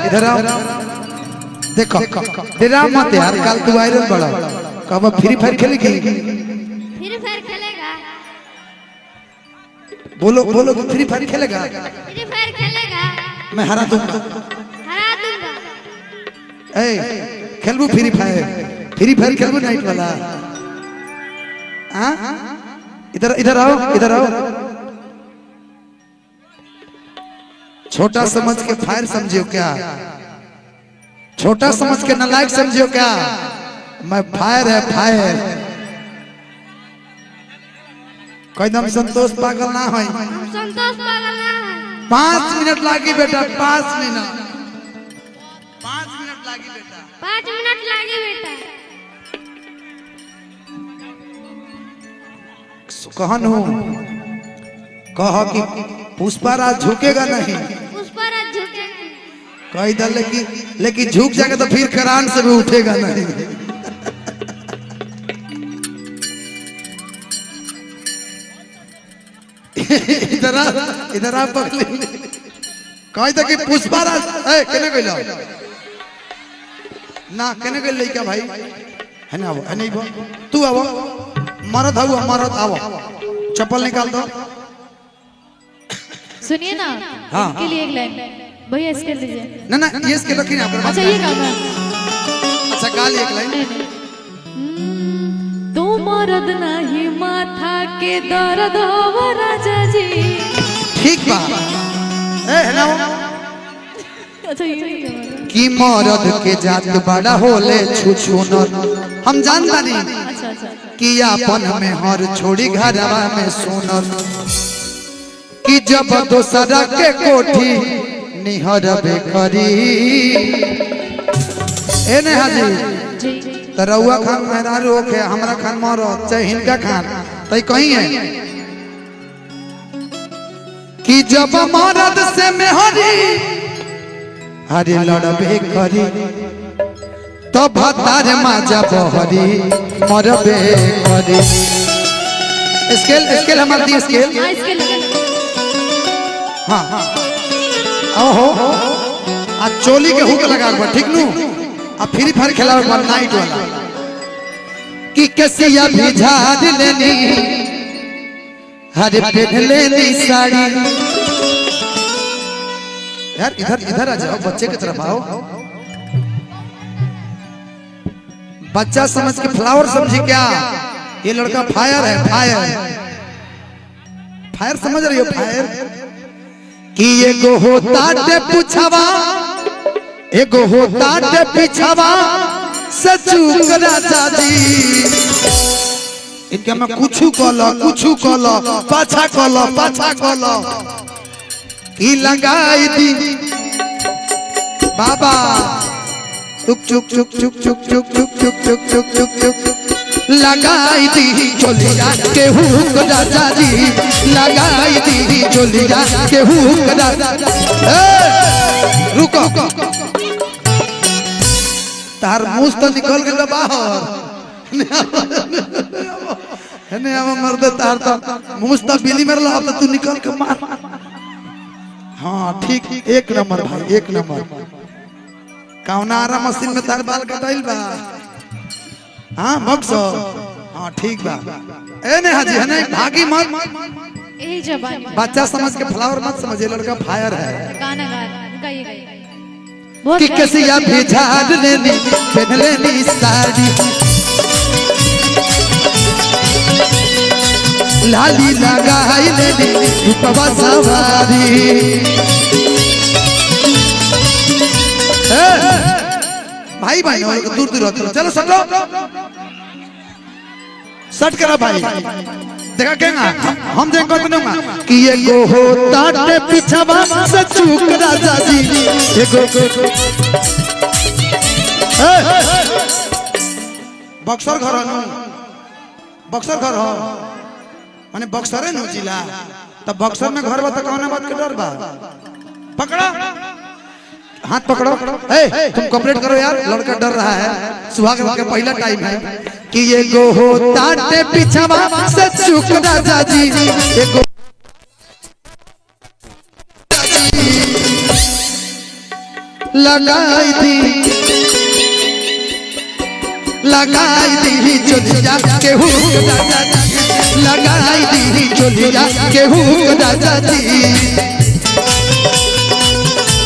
इधर आओ देखो डेरा मत यार कल तू वायरल बड़ा कब फ्री फायर खेलेगी फ्री फायर खेलेगा बोलो बोलो फ्री फायर खेलेगा फ्री फायर खेलेगा मैं हरा दूंगा ए खेलबू फ्री फायर खेलबू नाइट वाला हाँ इधर इधर आओ छोटा समझ के फायर समझियो क्या छोटा समझ के नालायक समझियो क्या मैं फायर है फायर कोई दम संतोष पागल ना हो संतोष पागल ना है 5 मिनट लागी बेटा 5 मिनट लागी बेटा 5 मिनट लागी बेटा कहन हूँ कह कि पुष्पाराज झुकेगा नहीं पुष्पाराज झुकेगा कही दल लेकिन झुक जाएगा तो फिर करान से भी उठेगा नहीं इधर आप पकड़ कही था कि पुष्पाराज केने गइलो ना केने गइल लइका भाई है ना है नहीं तू आवो मरद आओ चप्पल निकाल दो सुनिए ना हाँ के लिए एक लाइन भैया इसके लीजिए ना ये इसके रखी ना अच्छा ये गाना अच्छा गाल एक लाइन तू मरद नहीं माथा के दर्द हो राजा जी ठीक बा ए है ना अच्छा ये कि मरद के जात बड़ा होले छुछुनर हम जानता नहीं अच्छा कि अपन में हर छोड़ी घरवा में सोनर कि जब दोसरा के कोठी निहर बेकरी ए ने हाजी जी तरौआ खान मेहरारू होके हमरा खान मारो चाहे हिनका खान तई कहीं है कि जब मरद से मेहरी हरे लड़बे करी तो भतार माजा बहरी मरबे करी स्केल हमार दी स्केल हां इसके लगा हाँ ओहो आ चोली के हुक लगा बा ठीक नु आ फ्री फायर खेला बा नाइट वाला कि कसिया भी झाड़ लेनी हरे पहन लेनी साड़ी यार इधर आ जाओ बच्चे की तरफ आओ बच्चा समझ के फ्लावर समझी क्या ये लड़का फायर है फायर समझ रही हो फायर कि एगो होता ते पूछवा एगो होता ते पिछवा सचूक राजा जी इनके में कुछ कलो पाछा कलो की लगाई दी बाबा चुक लगाई दी चोलिया के हुक राजा जी लगाई दी चोलिया के हुक राजा रुको तार मुंह तो निकल गया बाहर ने अब मर्द तार तो मुंह तो बिली मेरे ला तो तू निकल के मार हाँ ठीक 1 नंबर भाई 1 नंबर कौनारा मशीन में तार बाल कटाइल बा हाँ मक्सो हाँ ठीक बा ए ने हाजी है नहीं भागी मत यही जबान बच्चा समझ के फ्लावर मत समझे लड़का फायर है गाना गाइए कि कसिया भी झाड़ लेनी पहन लेनी साड़ी लाली लगाई लेनी रूपवा सवारी भाई दूर होते चलो सटो सट करा भाई देखा क्या हम देखो कि ये गो होता ते पिछवा सचूक राजा जी ये गो बक्सर घर हो माने बक्सर है नु जिला तब बक्सर में घर बा तो कौन बात के डर बा पकड़ा हाथ पकड़ो तुम कॉपरेट करो यार लड़का डर रहा है सुहाग का पहला टाइम है कि ये गो होता ते पिछवा सचूक राजा जी ये गो लगाई दी चोलिया केहू लगाई दी चोलिया केहू राजा जी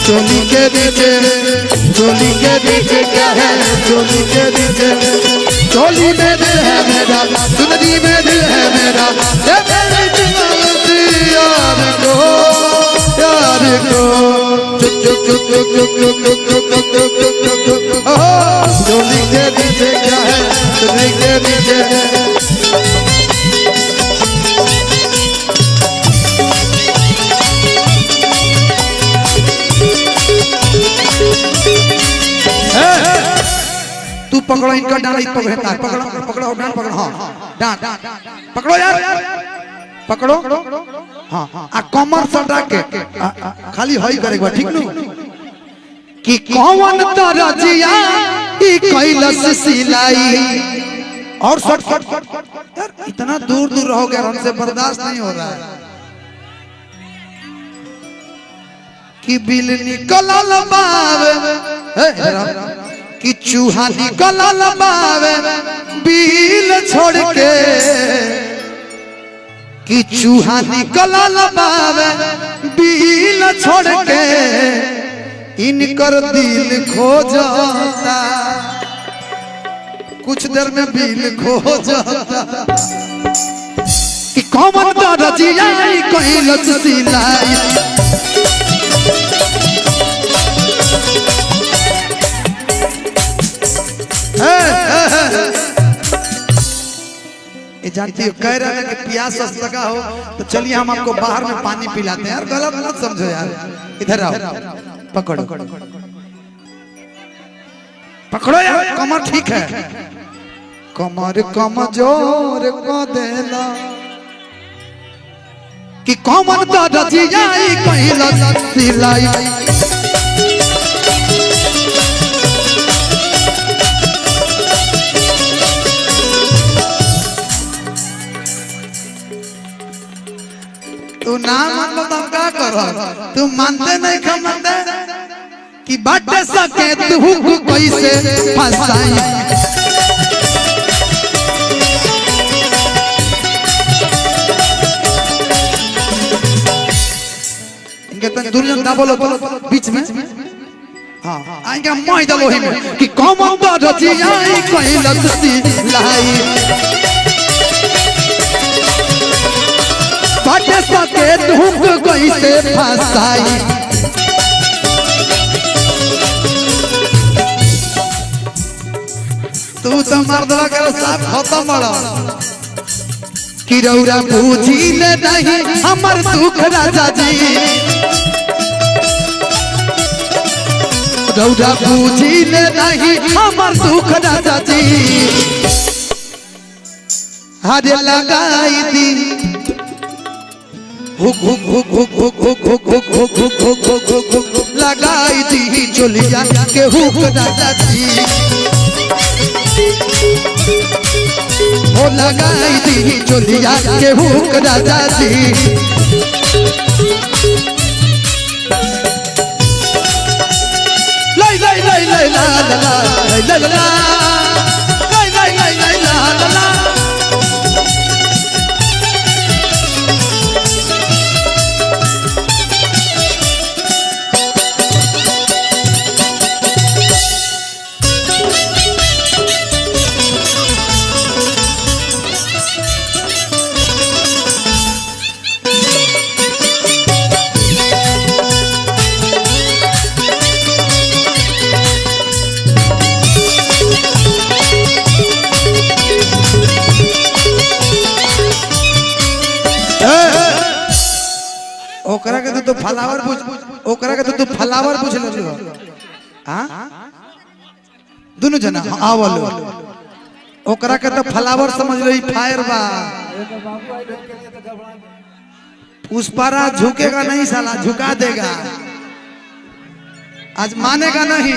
चोली के नीचे क्या है चोली के नीचे चोली में दिल है मेरा चुनरी में दिल है मेरा यार को चोली के नीचे क्या है चोली के नीचे तू पकड़ो इनका डांड पकड़ता है पकड़ो पकड़ो डांड पकड़ो हाँ डांड पकड़ो यार पकड़ो हाँ आ कमर सटा के खाली हई करेगा ठीक नु कि कौन तरजिया ई कैलस सिलाई और शॉट यार इतना दूर दूर रहोगे हमसे बर्दाश्त नहीं हो रहा है कि बिल निकलल बावे कि चूहा निकलल बावे बिल छोड़ के कि चूहा निकलल बावे बिल छोड़ के इनकर दिल खो जाता कुछ देर में बिल खो जाता कि कौन तरजिया कैलस सिलाई जानती हो कह रहे हैं कि प्यास लगा हो तो चलिए हम आपको बाहर में पानी पिलाते हैं यार गलत मत समझो यार इधर आओ पकड़ो पकड़ो यार कमर ठीक है कमर कमजोर को देला कि कमर तरजिया कैलस सिलाई तू ना मान लो तो हम क्या करो तू मानते नहीं खा मानते कि बाटे सके तू कैसे फंसाई इनके तक दुनिया ना बोलो बीच में हाँ आएंगे मैं दलो ही में कि कौन तरजिया कैलस सिलाई बाटे सके धूप कैसे फंसाई तू तो मर्दवा के साथ खत्म बड़ा कि रौरा पूछी ले नहीं हमर दुख राजा जी रौरा पूछी ले नहीं हमर दुख राजा जी हरे लगाई दी लगाई दी चोलिया के हुक राजा जी ओ लगाई दी चोलिया के हुक राजा जी लाई लाई लाई लाई ला ला ला लाई लाई ला लाई लाई लाई लाई ला ला ला ओकरा के तो फ्लावर पूछ ओकरा के तो फ्लावर पूछ ले हां दोनों जना आवल ओकरा के तो फ्लावर समझ रही फायर बा पुष्पारा झुकेगा नहीं साला झुका देगा आज मानेगा नहीं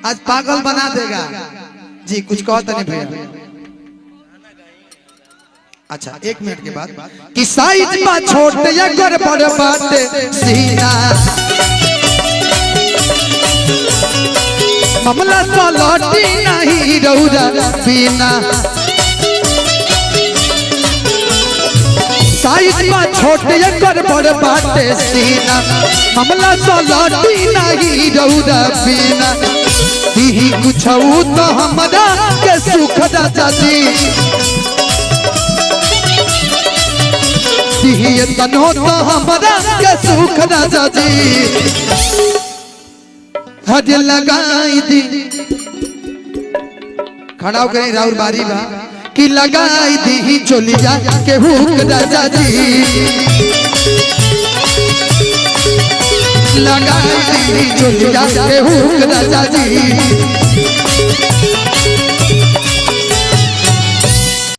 आज पागल बना देगा जी कुछ कहता नहीं भैया अच्छा 1 मिनट के बाद कि साइज में छोटे या कर बड़े बाटे सीना मामला सलटी नहीं रौरा बिना साइज में छोटे कर बड़ बाटे सीना मामला सलटी नहीं रौरा बिना दी कुछ तो हमरा के सुख राजा जी तनो तो हमरा के सुख राजा जी हज लगाई दी खड़ा होकर राउर बारी बा कि लगाई दी चोलिया के हुक राजा जी लगाई दी चोलिया के हुक राजा जी